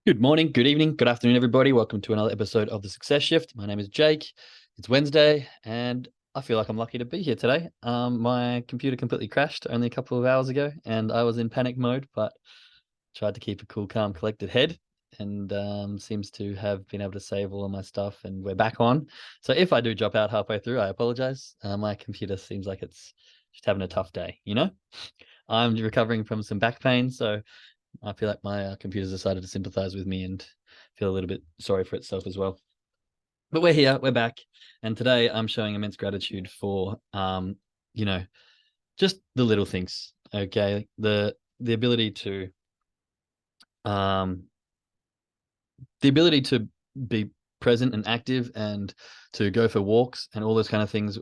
Good morning, good evening, good afternoon, everybody. Welcome to another episode of The Success Shift. My name is Jake. It's Wednesday, and I feel like I'm lucky to be here today. My computer completely crashed only a couple of hours ago, and I was in panic mode, but tried to keep a cool, calm, collected head, and seems to have been able to save all of my stuff, and we're back on. So if I do drop out halfway through, I apologize. My computer seems like it's just having a tough day, I'm recovering from some back pain, so I feel like my computer's decided to sympathize with me and feel a little bit sorry for itself as well. But we're here, we're back, and today I'm showing immense gratitude for, you know, just the little things. Okay, the ability to, um, the ability to be present and active, and to go for walks and all those kind of things.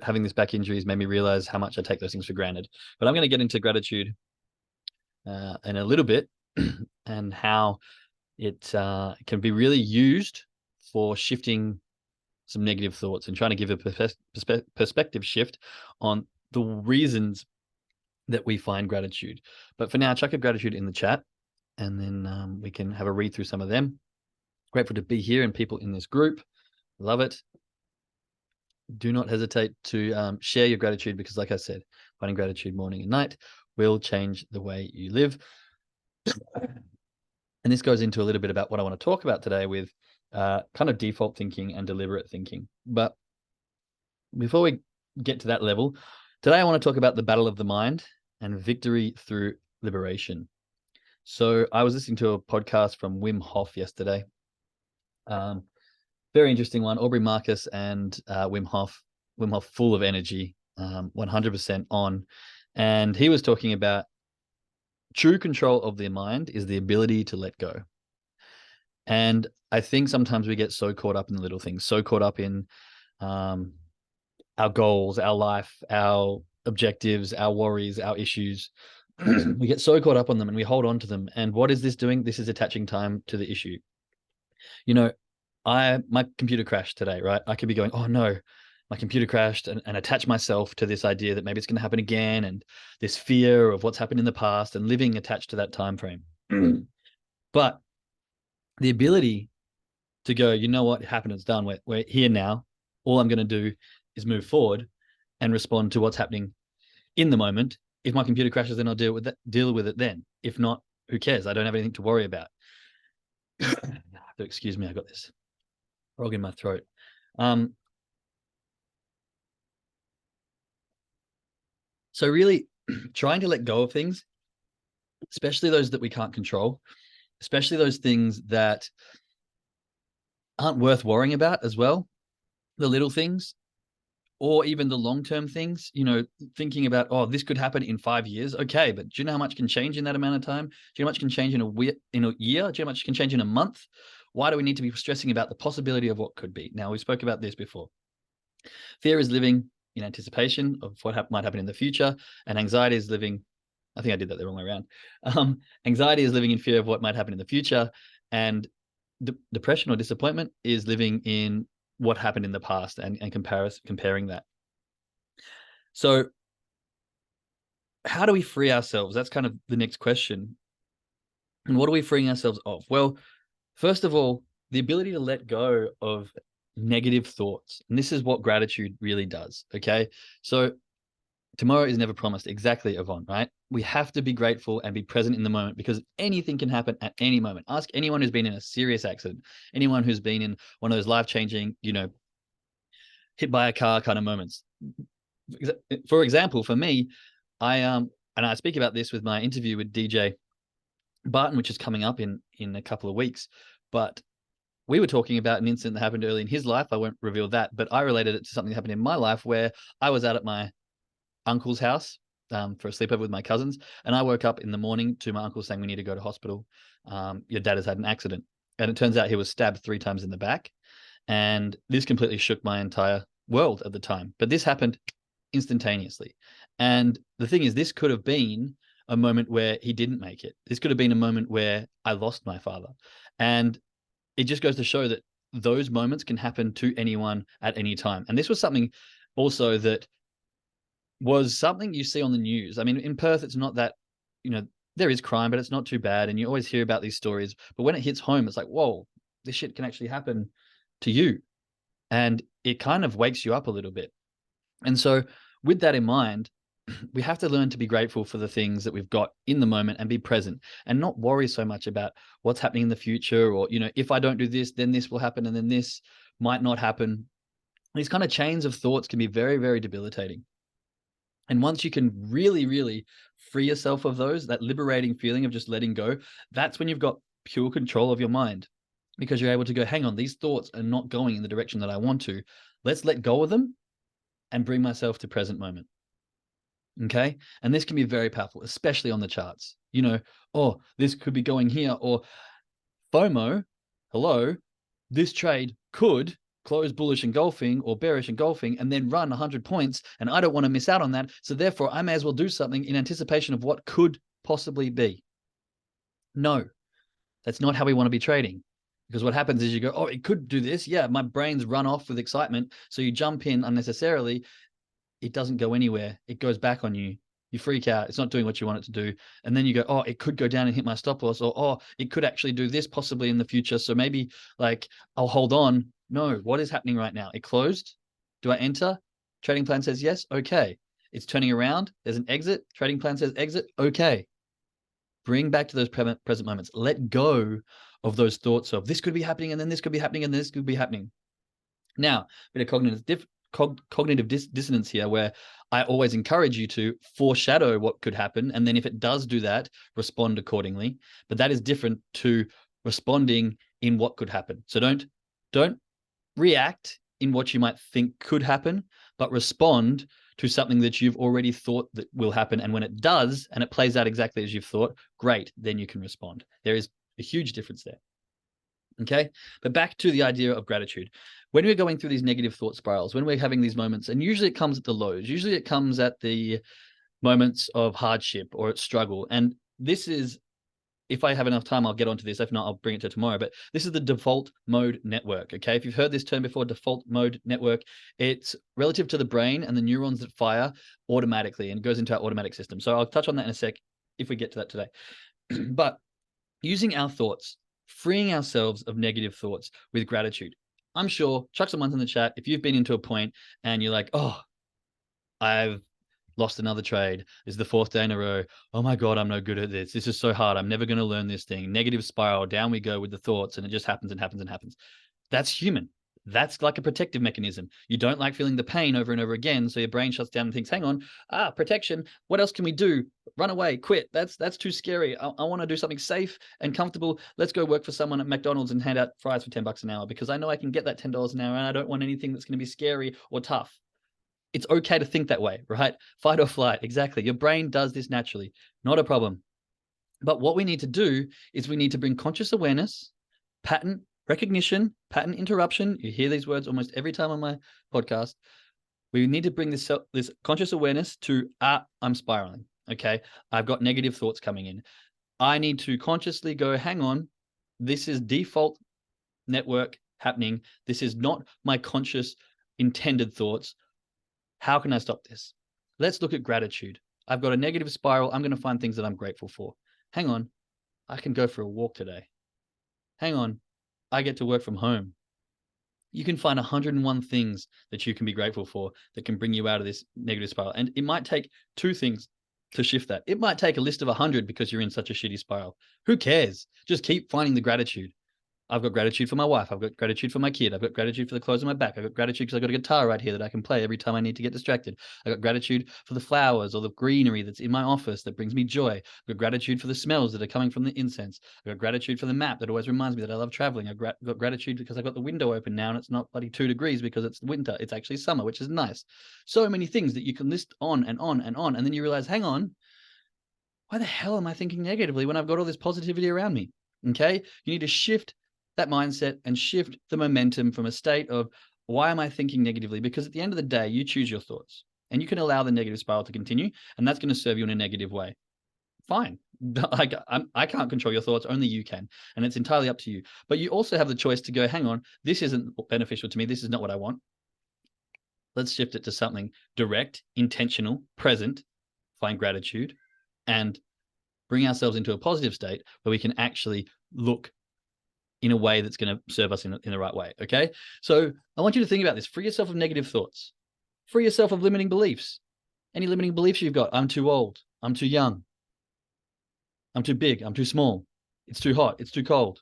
Having this back injury has made me realize how much I take those things for granted. But I'm going to get into gratitude in a little bit, and how it can be really used for shifting some negative thoughts and trying to give a perspective shift on the reasons that we find gratitude. But for now, chuck a gratitude in the chat, and then we can have a read through some of them. Grateful to be here and people in this group. Love it. Do not hesitate to share your gratitude, because like I said, finding gratitude morning and night will change the way you live. And this goes into a little bit about what I want to talk about today with kind of default thinking and deliberate thinking. But before we get to that level, today I want to talk about the battle of the mind and victory through liberation. So I was listening to a podcast from Wim Hoff yesterday. Very interesting one. Aubrey Marcus and Wim Hoff. Wim Hoff, full of energy, 100% on. And he was talking about true control of the mind is the ability to let go. And I think sometimes we get so caught up in the little things, so caught up in our goals, our life, our objectives, our worries, our issues. We get so caught up on them and we hold on to them. And what is this doing? This is attaching time to the issue. My computer crashed today, right? I could be going, oh no, my computer crashed, and attach myself to this idea that maybe it's going to happen again, and this fear of what's happened in the past, and living attached to that time frame. But the ability to go, you know what, it happened, it's done. We're here now. All I'm going to do is move forward and respond to what's happening in the moment. If my computer crashes, then I'll deal with it then. If not, who cares? I don't have anything to worry about. Excuse me, I got this frog in my throat. So really trying to let go of things, especially those that we can't control, especially those things that aren't worth worrying about as well, the little things, or even the long-term things, thinking about, oh, this could happen in 5 years. Okay, but do you know how much can change in that amount of time? Do you know how much can change in a year? Do you know how much can change in a month? Why do we need to be stressing about the possibility of what could be? Now, we spoke about this before. Fear is living in anticipation of what might happen in the future, and anxiety is living, I think I did that the wrong way around. Anxiety is living in fear of what might happen in the future, and depression or disappointment is living in what happened in the past and comparing that. So how do we free ourselves? That's kind of the next question. And what are we freeing ourselves of? Well, first of all, the ability to let go of negative thoughts. And this is what gratitude really does. Okay. So tomorrow is never promised. Exactly, Yvonne, right? We have to be grateful and be present in the moment, because anything can happen at any moment. Ask anyone who's been in a serious accident, anyone who's been in one of those life-changing, hit by a car kind of moments. For example, for me, and I speak about this with my interview with DJ Barton, which is coming up in a couple of weeks, but we were talking about an incident that happened early in his life. I won't reveal that, but I related it to something that happened in my life, where I was out at my uncle's house for a sleepover with my cousins, and I woke up in the morning to my uncle saying, we need to go to hospital. Your dad has had an accident. And it turns out he was stabbed 3 times in the back. And this completely shook my entire world at the time. But this happened instantaneously. And the thing is, this could have been a moment where he didn't make it. This could have been a moment where I lost my father. And it just goes to show that those moments can happen to anyone at any time. And this was something also that was something you see on the news. I mean, in Perth, it's not that, there is crime, but it's not too bad. And you always hear about these stories. But when it hits home, it's like, whoa, this shit can actually happen to you. And it kind of wakes you up a little bit. And so with that in mind, we have to learn to be grateful for the things that we've got in the moment and be present and not worry so much about what's happening in the future, or, if I don't do this, then this will happen, and then this might not happen. These kind of chains of thoughts can be very, very debilitating. And once you can really, really free yourself of those, that liberating feeling of just letting go, that's when you've got pure control of your mind, because you're able to go, hang on, these thoughts are not going in the direction that I want to. Let's let go of them and bring myself to present moment. Okay. And this can be very powerful, especially on the charts. Oh, this could be going here, or FOMO, hello, this trade could close bullish engulfing or bearish engulfing and then run 100 points. And I don't want to miss out on that. So therefore, I may as well do something in anticipation of what could possibly be. No, that's not how we want to be trading. Because what happens is you go, oh, it could do this. Yeah, my brain's run off with excitement. So you jump in unnecessarily. It doesn't go anywhere. It goes back on you. You freak out. It's not doing what you want it to do. And then you go, oh, it could go down and hit my stop loss, or, oh, it could actually do this possibly in the future. So maybe I'll hold on. No, what is happening right now? It closed. Do I enter? Trading plan says yes. Okay. It's turning around. There's an exit. Trading plan says exit. Okay. Bring back to those present moments. Let go of those thoughts of this could be happening, and then this could be happening, and this could be happening. Now, a bit of cognitive dissonance here, where I always encourage you to foreshadow what could happen, and then if it does do that, respond accordingly. But that is different to responding in what could happen. So don't react in what you might think could happen, but respond to something that you've already thought that will happen. And when it does, and it plays out exactly as you've thought, great, then you can respond. There is a huge difference there. Okay. But back to the idea of gratitude. When we're going through these negative thought spirals, when we're having these moments, and usually it comes at the lows, usually it comes at the moments of hardship or struggle. And this is, if I have enough time, I'll get onto this. If not, I'll bring it to tomorrow. But this is the default mode network. Okay. If you've heard this term before, default mode network, it's relative to the brain and the neurons that fire automatically and goes into our automatic system. So I'll touch on that in a sec if we get to that today. But using our thoughts, freeing ourselves of negative thoughts with gratitude. I'm sure, chuck some ones in the chat. If you've been into a point and you're like, oh, I've lost another trade. This is the 4th day in a row. Oh my God, I'm no good at this. This is so hard. I'm never going to learn this thing. Negative spiral. Down we go with the thoughts, and it just happens and happens and happens. That's human. That's like a protective mechanism. You don't like feeling the pain over and over again. So your brain shuts down and thinks, hang on, protection. What else can we do? Run away, quit. That's too scary. I want to do something safe and comfortable. Let's go work for someone at McDonald's and hand out fries for $10 an hour, because I know I can get that $10 an hour, and I don't want anything that's going to be scary or tough. It's okay to think that way, right? Fight or flight. Exactly. Your brain does this naturally. Not a problem. But what we need to do is we need to bring conscious awareness, pattern recognition, pattern interruption. You hear these words almost every time on my podcast. We need to bring this conscious awareness to, I'm spiraling. Okay. I've got negative thoughts coming in. I need to consciously go, hang on, this is default network happening. This is not my conscious intended thoughts. How can I stop this? Let's look at gratitude. I've got a negative spiral. I'm going to find things that I'm grateful for. Hang on. I can go for a walk today. Hang on. I get to work from home. You can find 101 things that you can be grateful for that can bring you out of this negative spiral. And it might take 2 things to shift that. It might take a list of 100 because you're in such a shitty spiral. Who cares? Just keep finding the gratitude. I've got gratitude for my wife. I've got gratitude for my kid. I've got gratitude for the clothes on my back. I've got gratitude because I've got a guitar right here that I can play every time I need to get distracted. I've got gratitude for the flowers or the greenery that's in my office that brings me joy. I've got gratitude for the smells that are coming from the incense. I've got gratitude for the map that always reminds me that I love traveling. I've got gratitude because I've got the window open now and it's not bloody 2 degrees because it's winter. It's actually summer, which is nice. So many things that you can list on and on and on. And then you realize, hang on, why the hell am I thinking negatively when I've got all this positivity around me? Okay. You need to shift that mindset and shift the momentum from a state of, why am I thinking negatively? Because at the end of the day, you choose your thoughts and you can allow the negative spiral to continue, and that's going to serve you in a negative way. Fine. I can't control your thoughts. Only you can. And it's entirely up to you. But you also have the choice to go, hang on, this isn't beneficial to me. This is not what I want. Let's shift it to something direct, intentional, present, find gratitude, and bring ourselves into a positive state where we can actually look in a way that's going to serve us in the right way. Okay. So I want you to think about this. Free yourself of negative thoughts. Free yourself of limiting beliefs. Any limiting beliefs you've got. I'm too old. I'm too young. I'm too big. I'm too small. It's too hot. It's too cold.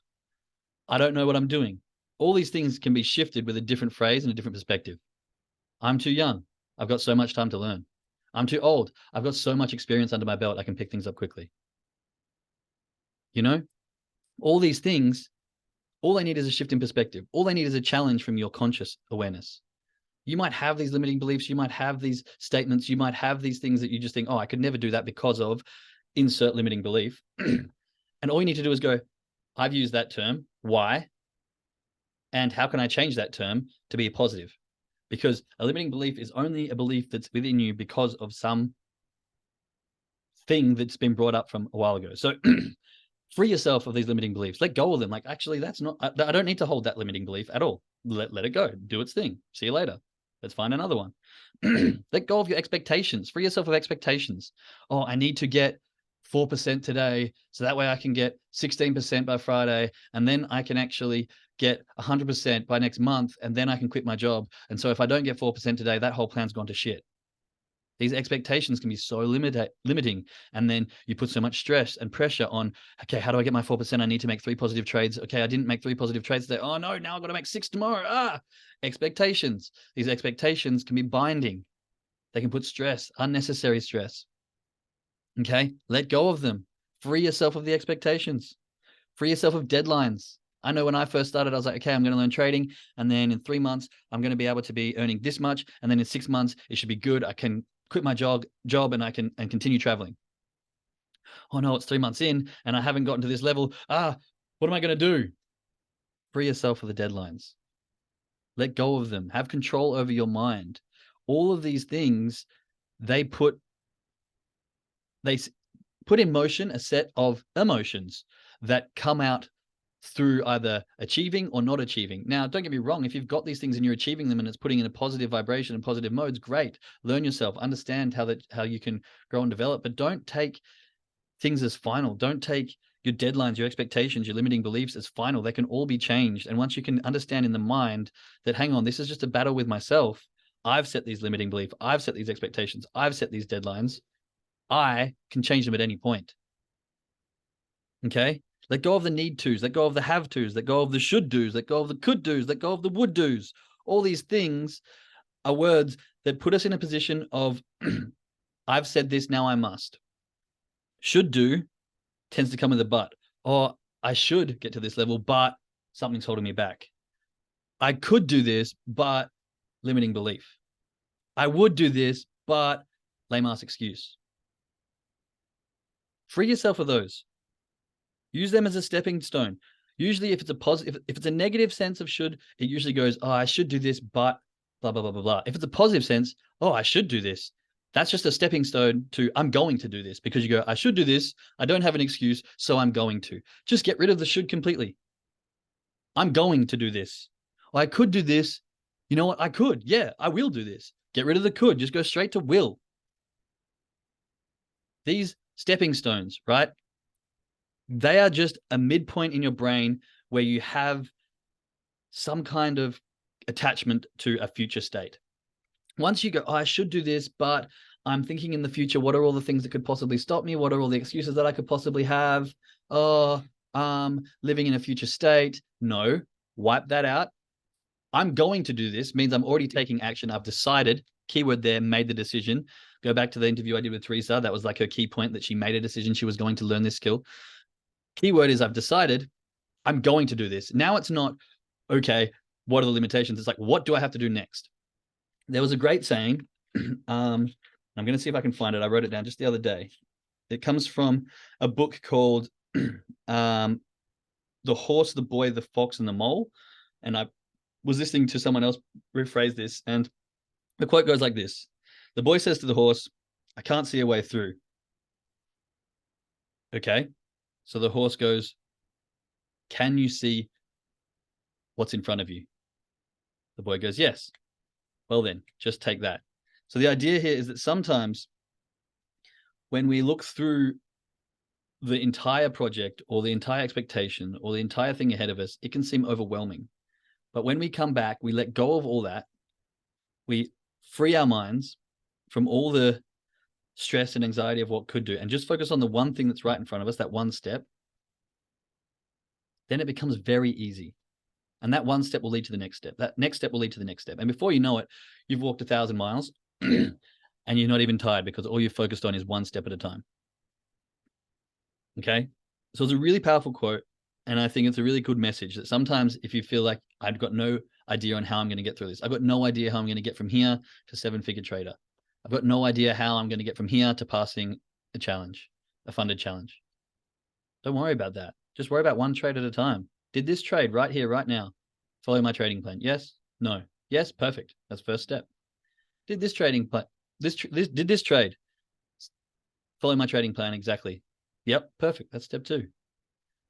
I don't know what I'm doing. All these things can be shifted with a different phrase and a different perspective. I'm too young. I've got so much time to learn. I'm too old. I've got so much experience under my belt. I can pick things up quickly. You know, all these things, all they need is a shift in perspective. All they need is a challenge from your conscious awareness. You might have these limiting beliefs. You might have these statements. You might have these things that you just think, oh, I could never do that because of insert limiting belief. And all you need to do is go, I've used that term. Why? And how can I change that term to be a positive? Because a limiting belief is only a belief that's within you because of some thing that's been brought up from a while ago. So free yourself of these limiting beliefs. Let go of them. Like, actually, that's not, I don't need to hold that limiting belief at all. Let it go. Do its thing. See you later. Let's find another one. Let go of your expectations. Free yourself of expectations. Oh, I need to get 4% today, so that way I can get 16% by Friday, and then I can actually get 100% by next month, and then I can quit my job. And so if I don't get 4% today, that whole plan's gone to shit. These expectations can be so limiting. And then you put so much stress and pressure on, okay, how do I get my 4%? I need to make 3 positive trades. Okay, I didn't make 3 positive trades today. Oh no, now I've got to make 6 tomorrow. Expectations. These expectations can be binding. They can put stress, unnecessary stress. Okay, let go of them. Free yourself of the expectations. Free yourself of deadlines. I know when I first started, I was like, okay, I'm going to learn trading. And then in 3 months, I'm going to be able to be earning this much. And then in 6 months, it should be good. I can quit my job and I can continue traveling. Oh no, it's 3 months in and I haven't gotten to this level. What am I going to do? Free yourself of the deadlines. Let go of them. Have control over your mind. All of these things, they put in motion a set of emotions that come out through either achieving or not achieving. Now, don't get me wrong. If you've got these things and you're achieving them and it's putting in a positive vibration and positive modes, great. Learn yourself, understand how you can grow and develop, but don't take things as final. Don't take your deadlines, your expectations, your limiting beliefs as final. They can all be changed. And once you can understand in the mind that, hang on, this is just a battle with myself. I've set these limiting beliefs. I've set these expectations. I've set these deadlines. I can change them at any point. Okay? Let go of the need tos, let go of the have tos, let go of the should dos, let go of the could dos, let go of the would dos. All these things are words that put us in a position of, I've said this, now I must. Should do tends to come with a but. Or I should get to this level, but something's holding me back. I could do this, but limiting belief. I would do this, but lame ass excuse. Free yourself of those. Use them as a stepping stone. Usually if it's a positive, if it's a negative sense of should, it usually goes, oh, I should do this, but blah, blah, blah, blah, blah. If it's a positive sense, oh, I should do this. That's just a stepping stone to, I'm going to do this, because you go, I should do this. I don't have an excuse, so I'm going to. Just get rid of the should completely. I'm going to do this. I could do this. You know what? I could. Yeah, I will do this. Get rid of the could. Just go straight to will. These stepping stones, right? They are just a midpoint in your brain where you have some kind of attachment to a future state. Once you go, oh, I should do this, but I'm thinking in the future, what are all the things that could possibly stop me? What are all the excuses that I could possibly have? Oh, living in a future state. No, wipe that out. I'm going to do this means I'm already taking action. I've decided, keyword there, made the decision. Go back to the interview I did with Teresa. That was like her key point, that she made a decision. She was going to learn this skill. Keyword is I've decided I'm going to do this. Now it's not, okay, what are the limitations? It's like, what do I have to do next? There was a great saying. I'm going to see if I can find it. I wrote it down just the other day. It comes from a book called The Horse, the Boy, the Fox, and the Mole. And I was listening to someone else rephrase this. And the quote goes like this. The boy says to the horse, I can't see a way through. Okay. So the horse goes, can you see what's in front of you? The boy goes, yes. Well then, just take that. So the idea here is that sometimes when we look through the entire project or the entire expectation or the entire thing ahead of us, it can seem overwhelming. But when we come back, we let go of all that. We free our minds from all the stress and anxiety of what could do and just focus on the one thing that's right in front of us, that one step. Then it becomes very easy. And that one step will lead to the next step. That next step will lead to the next step. And before you know it, you've walked 1,000 miles and you're not even tired because all you're focused on is one step at a time. Okay. So it's a really powerful quote. And I think it's a really good message that sometimes if you feel like I've got no idea on how I'm going to get through this, I've got no idea how I'm going to get from here to 7-figure trader. I've got no idea how I'm going to get from here to passing a challenge, a funded challenge. Don't worry about that. Just worry about one trade at a time. Did this trade right here, right now, follow my trading plan? Yes? No? Yes? Perfect. That's first step. Did this trading plan, did this trade follow my trading plan exactly? Yep, perfect. That's step 2.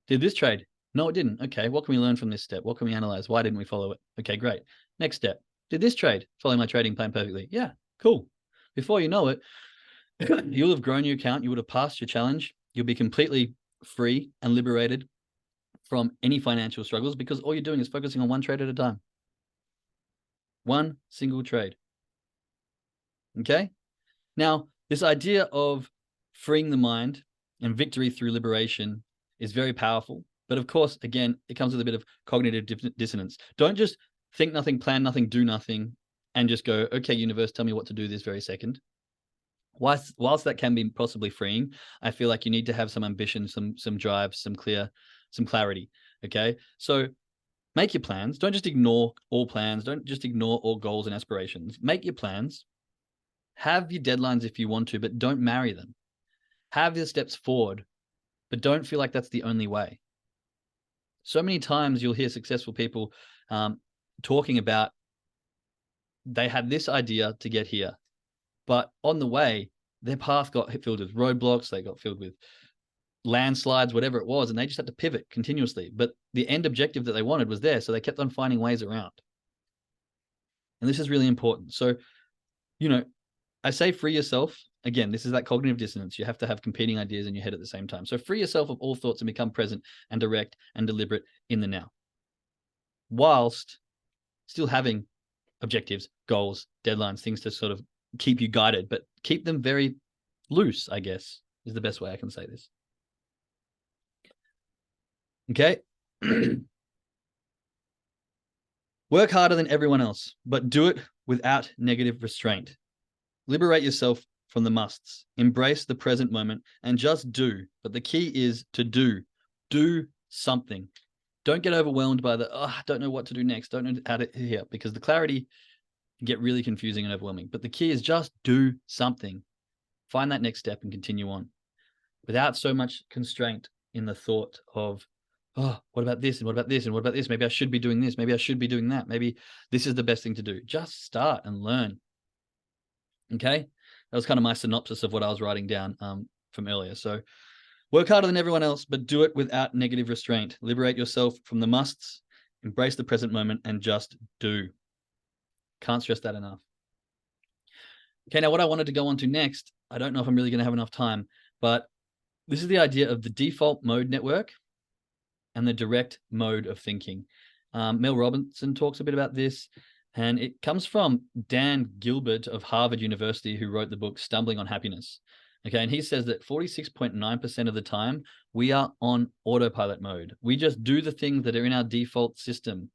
Did this trade? No, it didn't. Okay, what can we learn from this step? What can we analyze? Why didn't we follow it? Okay, great. Next step. Did this trade follow my trading plan perfectly? Yeah, cool. Before you know it, you'll have grown your account. You would have passed your challenge. You'll be completely free and liberated from any financial struggles because all you're doing is focusing on one trade at a time. One single trade. Okay? Now, this idea of freeing the mind and victory through liberation is very powerful. But of course, again, it comes with a bit of cognitive dissonance. Don't just think nothing, plan nothing, do nothing, and just go, okay, universe, tell me what to do this very second. Whilst that can be possibly freeing, I feel like you need to have some ambition, some drive, some clarity. Okay. So make your plans. Don't just ignore all plans. Don't just ignore all goals and aspirations. Make your plans. Have your deadlines if you want to, but don't marry them. Have your steps forward, but don't feel like that's the only way. So many times you'll hear successful people talking about they had this idea to get here, but on the way, their path got filled with roadblocks. They got filled with landslides, whatever it was, and they just had to pivot continuously. But the end objective that they wanted was there, so they kept on finding ways around. And this is really important. So, I say free yourself. Again, this is that cognitive dissonance. You have to have competing ideas in your head at the same time. So free yourself of all thoughts and become present and direct and deliberate in the now, whilst still having objectives, goals, deadlines, things to sort of keep you guided, but keep them very loose, I guess, is the best way I can say this. Okay. Work harder than everyone else, but do it without negative restraint. Liberate yourself from the musts. Embrace the present moment and just do. But the key is to do. Do something. Don't get overwhelmed by I don't know what to do next. Don't know how to here, because the clarity can get really confusing and overwhelming. But the key is just do something. Find that next step and continue on without so much constraint in the thought of, what about this? And what about this? And what about this? Maybe I should be doing this. Maybe I should be doing that. Maybe this is the best thing to do. Just start and learn. Okay. That was kind of my synopsis of what I was writing down from earlier. So work harder than everyone else, but do it without negative restraint. Liberate yourself from the musts, embrace the present moment, and just do. Can't stress that enough. Okay, now what I wanted to go on to next, I don't know if I'm really going to have enough time, but this is the idea of the default mode network and the direct mode of thinking. Mel Robinson talks a bit about this, and it comes from Dan Gilbert of Harvard University, who wrote the book Stumbling on Happiness. Okay, and he says that 46.9% of the time, we are on autopilot mode. We just do the things that are in our default system.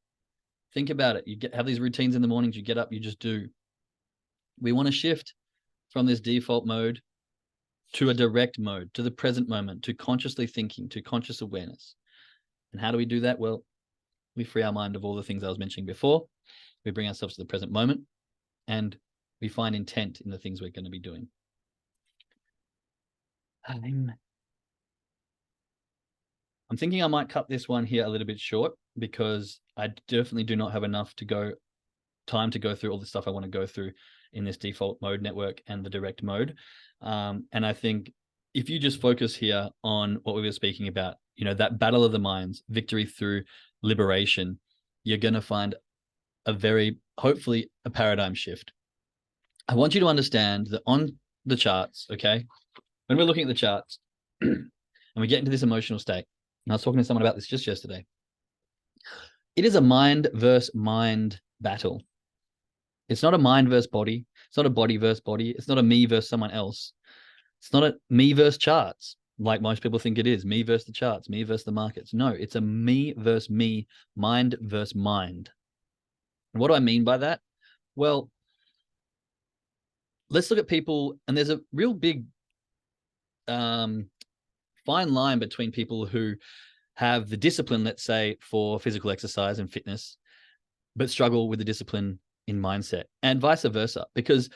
Think about it. You have these routines in the mornings, you get up, you just do. We want to shift from this default mode to a direct mode, to the present moment, to consciously thinking, to conscious awareness. And how do we do that? Well, we free our mind of all the things I was mentioning before. We bring ourselves to the present moment, and we find intent in the things we're going to be doing. I'm thinking I might cut this one here a little bit short because I definitely do not have enough time to go through all the stuff I want to go through in this default mode network and the direct mode. And I think if you just focus here on what we were speaking about, that battle of the minds, victory through liberation, you're going to find hopefully a paradigm shift. I want you to understand that on the charts, okay, when we're looking at the charts, and we get into this emotional state. And I was talking to someone about this just yesterday. It is a mind versus mind battle. It's not a mind versus body. It's not a body versus body. It's not a me versus someone else. It's not a me versus charts, like most people think it is. Me versus the charts, me versus the markets. No, it's a me versus me, mind versus mind. And what do I mean by that? Well, let's look at people, and there's a real big fine line between people who have the discipline, let's say, for physical exercise and fitness, but struggle with the discipline in mindset, and vice versa. Because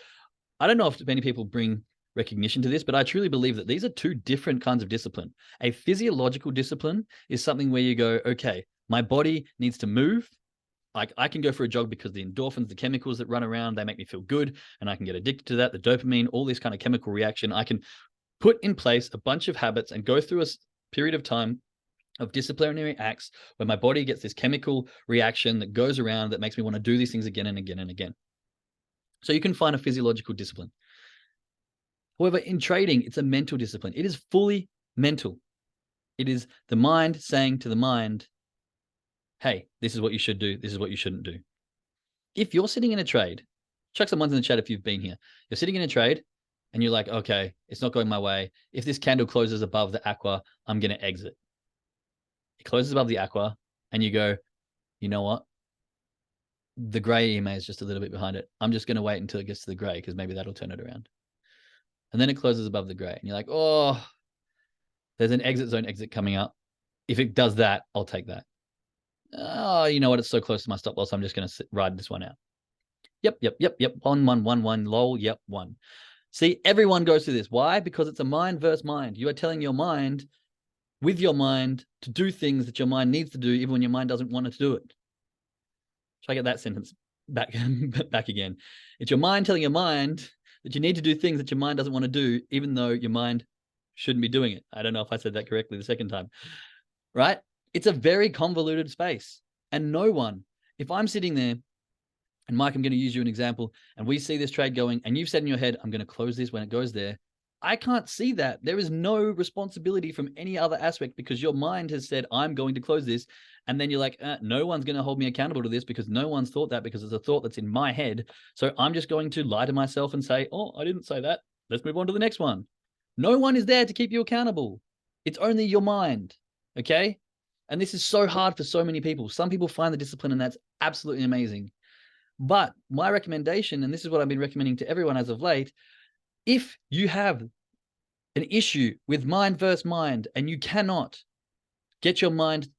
I don't know if many people bring recognition to this, but I truly believe that these are two different kinds of discipline. A physiological discipline is something where you go, okay, my body needs to move. Like I can go for a jog because the endorphins, the chemicals that run around, they make me feel good, and I can get addicted to that, the dopamine, all this kind of chemical reaction. I can put in place a bunch of habits and go through a period of time of disciplinary acts where my body gets this chemical reaction that goes around that makes me want to do these things again and again and again. So you can find a physiological discipline. However, in trading, it's a mental discipline. It is fully mental. It is the mind saying to the mind, hey, this is what you should do. This is what you shouldn't do. If you're sitting in a trade, chuck some ones in the chat if you've been here. You're sitting in a trade and you're like, okay, it's not going my way. If this candle closes above the aqua, I'm going to exit. It closes above the aqua and you go, you know what? The gray EMA is just a little bit behind it. I'm just going to wait until it gets to the gray because maybe that'll turn it around. And then it closes above the gray and you're like, oh, there's an exit zone exit coming up. If it does that, I'll take that. Oh, you know what? It's so close to my stop loss. I'm just going to ride this one out. Yep. 1, lol. Yep, 1. See, everyone goes through this. Why? Because it's a mind versus mind. You are telling your mind with your mind to do things that your mind needs to do, even when your mind doesn't want it to do it. Try to get that sentence back again. It's your mind telling your mind that you need to do things that your mind doesn't want to do, even though your mind shouldn't be doing it. I don't know if I said that correctly the second time, right? It's a very convoluted space. And no one, if I'm sitting there, and Mike, I'm going to use you an example, and we see this trade going, and you've said in your head, I'm going to close this when it goes there. I can't see that. There is no responsibility from any other aspect because your mind has said, I'm going to close this. And then you're like, no one's going to hold me accountable to this because no one's thought that, because it's a thought that's in my head. So I'm just going to lie to myself and say, oh, I didn't say that. Let's move on to the next one. No one is there to keep you accountable. It's only your mind. Okay. And this is so hard for so many people. Some people find the discipline and that's absolutely amazing. But my recommendation, and this is what I've been recommending to everyone as of late, if you have an issue with mind versus mind and you cannot get your mind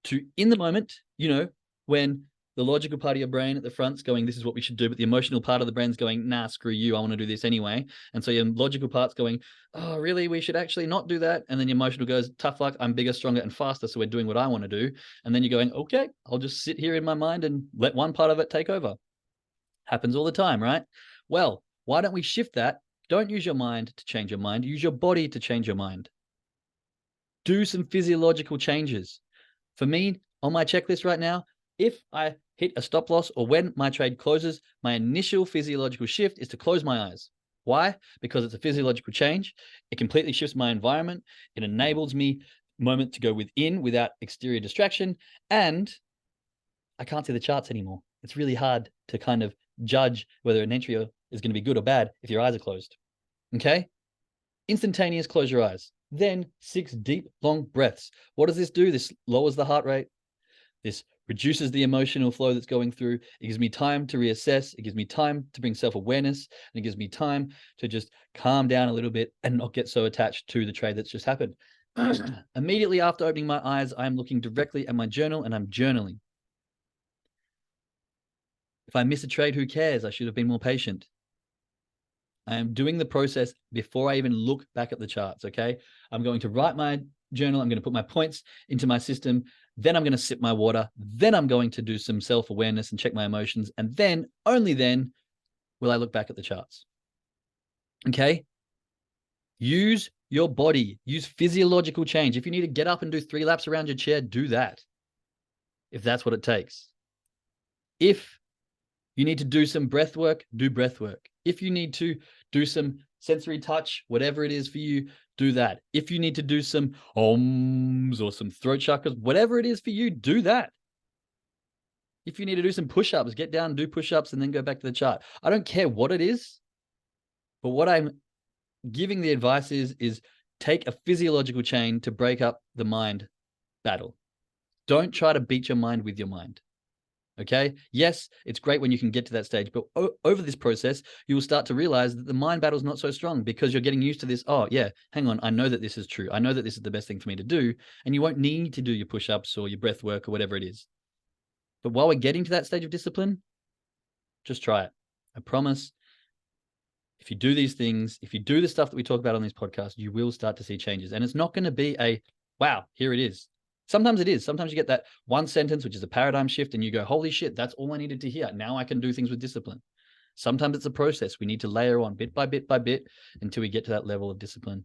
to, in the moment, you know, when the logical part of your brain at the front's going, this is what we should do, but the emotional part of the brain's going, nah, screw you, I want to do this anyway. And so your logical part's going, oh, really, we should actually not do that. And then your emotional goes, tough luck, I'm bigger, stronger, and faster, so we're doing what I want to do. And then you're going, okay, I'll just sit here in my mind and let one part of it take over. Happens all the time, right? Well, why don't we shift that? Don't use your mind to change your mind. Use your body to change your mind. Do some physiological changes. For me, on my checklist right now, if I hit a stop loss or when my trade closes, my initial physiological shift is to close my eyes. Why? Because it's a physiological change. It completely shifts my environment. It enables me moment to go within without exterior distraction. And I can't see the charts anymore. It's really hard to kind of judge whether an entry is going to be good or bad if your eyes are closed. Okay? Instantaneous, close your eyes. Then 6 deep, long breaths. What does this do? This lowers the heart rate. This reduces the emotional flow that's going through. It gives me time to reassess. It gives me time to bring self-awareness. And it gives me time to just calm down a little bit and not get so attached to the trade that's just happened. Immediately after opening my eyes, I'm looking directly at my journal and I'm journaling. If I miss a trade, who cares? I should have been more patient. I am doing the process before I even look back at the charts, okay? I'm going to write my journal. I'm going to put my points into my system. Then I'm going to sip my water. Then I'm going to do some self-awareness and check my emotions. And then, only then, will I look back at the charts. Okay? Use your body. Use physiological change. If you need to get up and do 3 laps around your chair, do that. If that's what it takes. If you need to do some breath work, do breath work. If you need to do some sensory touch, whatever it is for you, do that. If you need to do some ohms or some throat chakras, whatever it is for you, do that. If you need to do some push-ups, get down, do push-ups, and then go back to the chart. I don't care what it is, but what I'm giving the advice is take a physiological chain to break up the mind battle. Don't try to beat your mind with your mind. Okay. Yes, it's great when you can get to that stage, but over this process, you will start to realize that the mind battle is not so strong because you're getting used to this. Oh yeah, hang on. I know that this is true. I know that this is the best thing for me to do. And you won't need to do your push-ups or your breath work or whatever it is. But while we're getting to that stage of discipline, just try it. I promise. If you do these things, if you do the stuff that we talk about on this podcast, you will start to see changes. And it's not going to be a, wow, here it is. Sometimes it is. Sometimes you get that one sentence, which is a paradigm shift, and you go, holy shit, that's all I needed to hear. Now I can do things with discipline. Sometimes it's a process. We need to layer on bit by bit by bit until we get to that level of discipline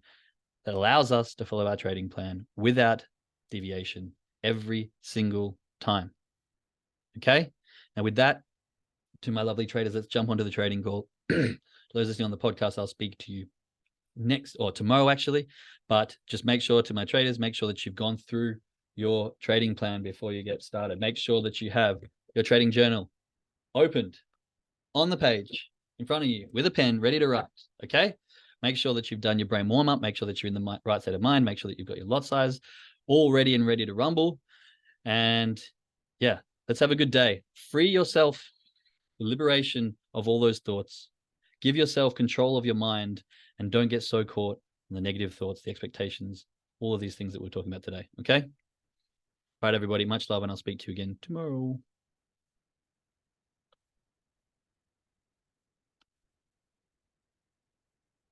that allows us to follow our trading plan without deviation every single time. Okay? Now with that, to my lovely traders, let's jump onto the trading call. Those listening on the podcast, I'll speak to you next or tomorrow actually, but just make sure to my traders, make sure that you've gone through your trading plan before you get started. Make sure that you have your trading journal opened on the page in front of you with a pen ready to write. Okay. Make sure that you've done your brain warm up. Make sure that you're in the right state of mind. Make sure that you've got your lot size all ready and ready to rumble. And yeah, let's have a good day. Free yourself, the liberation of all those thoughts. Give yourself control of your mind and don't get so caught in the negative thoughts, the expectations, all of these things that we're talking about today. Okay. All right, everybody. Much love, and I'll speak to you again tomorrow.